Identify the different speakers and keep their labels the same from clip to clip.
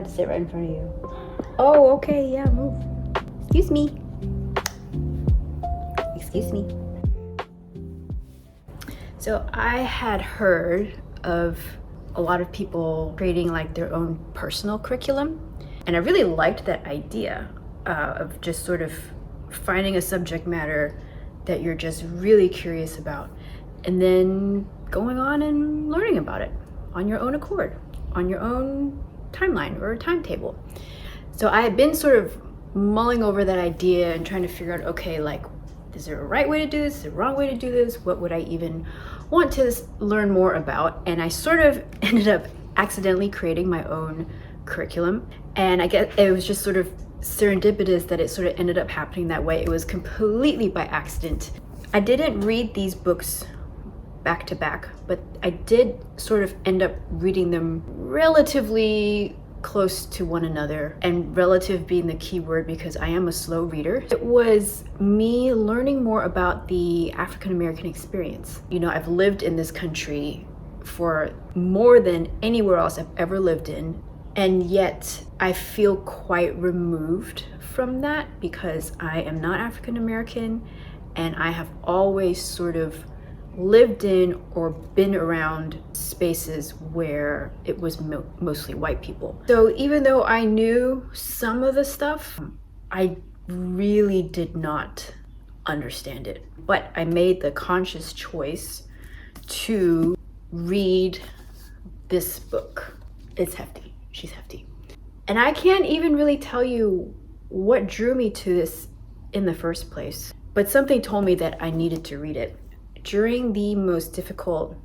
Speaker 1: have to sit right in front of you. Oh, okay, yeah, move. Excuse me. Excuse me. So I had heard of a lot of people creating like their own personal curriculum. And I really liked that idea of just sort of finding a subject matter that you're just really curious about and then going on and learning about it on your own accord, on your own timeline or timetable. So I had been sort of mulling over that idea and trying to figure out, okay, like, is there a right way to do this? Is there a wrong way to do this? What would I even want to learn more about? And I sort of ended up accidentally creating my own curriculum. And I guess it was just sort of serendipitous that it sort of ended up happening that way. It was completely by accident. I didn't read these books back to back, but I did sort of end up reading them relatively close to one another, and relative being the key word because I am a slow reader. It was me learning more about the African American experience. You know, I've lived in this country for more than anywhere else I've ever lived in, and yet I feel quite removed from that because I am not African American, and I have always sort of lived in or been around spaces where it was mostly white people. So even though I knew some of the stuff, I really did not understand it. But I made the conscious choice to read this book. It's hefty. She's hefty. And I can't even really tell you what drew me to this in the first place, but something told me that I needed to read it. During the most difficult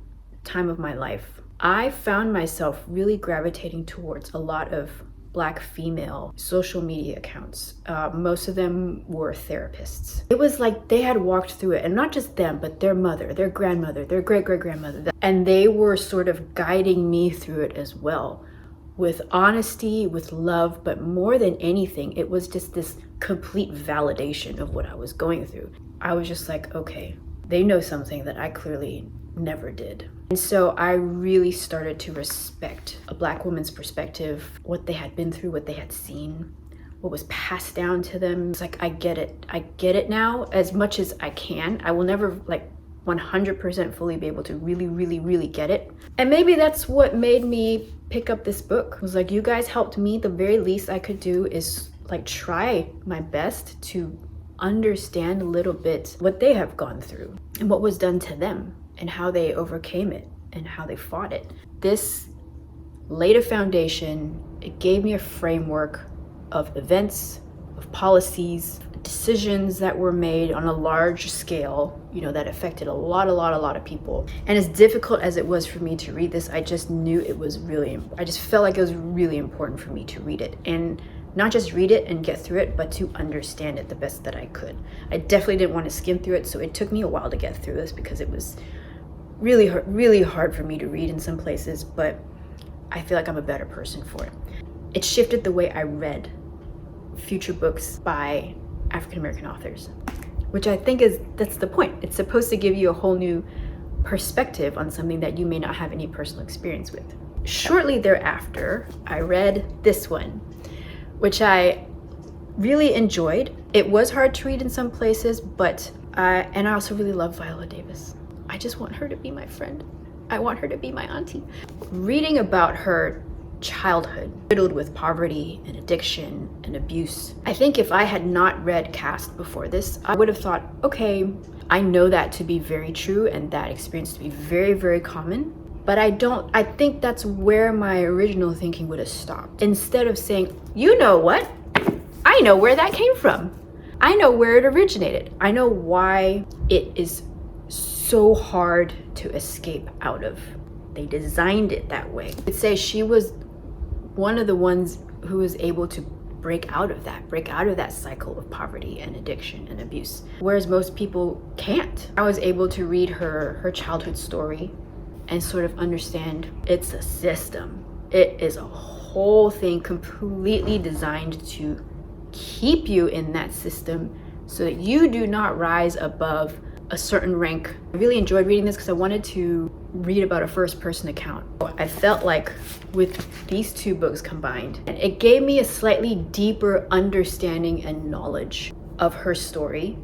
Speaker 1: time of my life, I found myself really gravitating towards a lot of Black female social media accounts. Most of them were therapists. It was like they had walked through it, and not just them, but their mother, their grandmother, their great-great-grandmother. And they were sort of guiding me through it as well, with honesty, with love, but more than anything, it was just this complete validation of what I was going through. I was just like, okay, they know something that I clearly never did. And so I really started to respect a Black woman's perspective, what they had been through, what they had seen, what was passed down to them. It's like, I get it. I get it now as much as I can. I will never like 100% fully be able to really get it. And maybe that's what made me pick up this book. It was like, you guys helped me. The very least I could do is like try my best to understand a little bit what they have gone through and what was done to them and how they overcame it and how they fought it. This laid a foundation. It gave me a framework of events, of policies, decisions that were made on a large scale, you know, that affected a lot of people. And as difficult as it was for me to read this, I just knew it was really, I just felt like it was really important for me to read it. And not just read it and get through it, but to understand it the best that I could. I definitely didn't want to skim through it, so it took me a while to get through this because it was really hard for me to read in some places, but I feel like I'm a better person for it. It shifted the way I read future books by African American authors, which I think that's the point. It's supposed to give you a whole new perspective on something that you may not have any personal experience with. Shortly thereafter, I read this one, which I really enjoyed. It was hard to read in some places, but and I also really love Viola Davis. I just want her to be my friend. I want her to be my auntie. Reading about her childhood, riddled with poverty and addiction and abuse. I think if I had not read Caste before this, I would have thought, okay, I know that to be very true and that experience to be very common. But I think that's where my original thinking would have stopped. Instead of saying, you know what? I know where that came from. I know where it originated. I know why it is so hard to escape out of. They designed it that way. I'd say she was one of the ones who was able to break out of that cycle of poverty and addiction and abuse, whereas most people can't. I was able to read her childhood story and sort of understand it's a system. It is a whole thing completely designed to keep you in that system so that you do not rise above a certain rank. I really enjoyed reading this because I wanted to read about a first-person account. I felt like with these two books combined, it gave me a slightly deeper understanding and knowledge of her story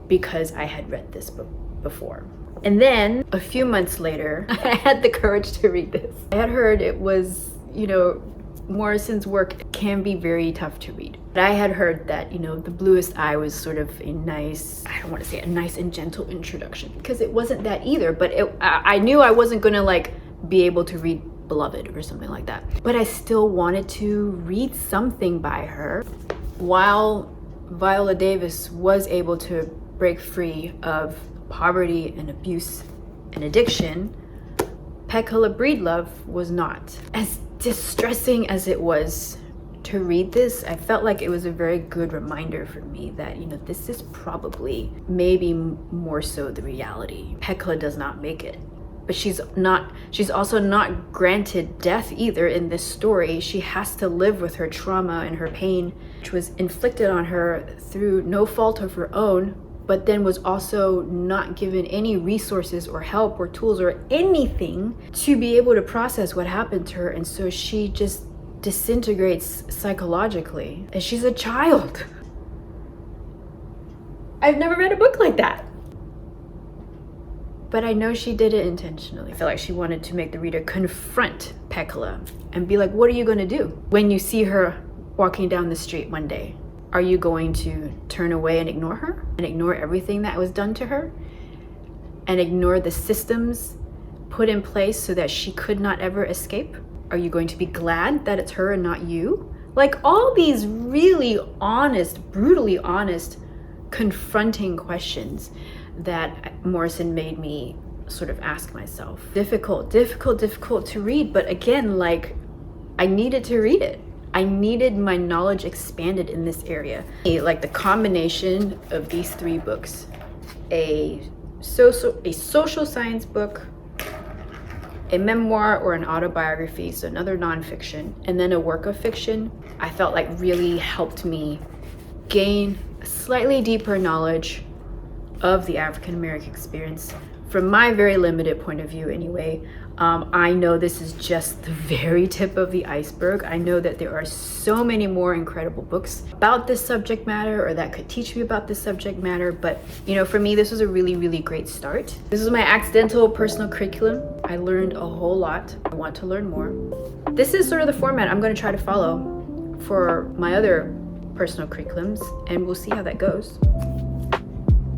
Speaker 1: because I had read this book before. And then a few months later, I had the courage to read this. I had heard it was, Morrison's work can be very tough to read. But I had heard that, The Bluest Eye was sort of a nice, I don't want to say a nice and gentle introduction, because it wasn't that either, but I knew I wasn't gonna be able to read Beloved or something like that. But I still wanted to read something by her. While Viola Davis was able to break free of poverty and abuse and addiction, Pekka Breedlove was not. As distressing as it was to read this, I felt like it was a very good reminder for me that, this is probably maybe more so the reality. Pekka does not make it, but she's also not granted death either in this story. She has to live with her trauma and her pain, which was inflicted on her through no fault of her own, but then was also not given any resources or help or tools or anything to be able to process what happened to her. And so she just disintegrates psychologically, and she's a child. I've never read a book like that. But I know she did it intentionally. I feel like she wanted to make the reader confront Pekka and be like, what are you gonna do when you see her walking down the street one day? Are you going to turn away and ignore her and ignore everything that was done to her and ignore the systems put in place so that she could not ever escape? Are you going to be glad that it's her and not you? All these really honest, brutally honest, confronting questions that Morrison made me sort of ask myself. Difficult to read, but again, I needed to read it. I needed my knowledge expanded in this area. The combination of these three books, a social science book, a memoir or an autobiography, so another nonfiction, and then a work of fiction, I felt like really helped me gain a slightly deeper knowledge of the African American experience from my very limited point of view anyway. I know this is just the very tip of the iceberg. I know that there are so many more incredible books about this subject matter or that could teach me about this subject matter, but for me, this was a really, really great start. This is my accidental personal curriculum. I learned a whole lot. I want to learn more. This is sort of the format I'm going to try to follow for my other personal curriculums, and we'll see how that goes.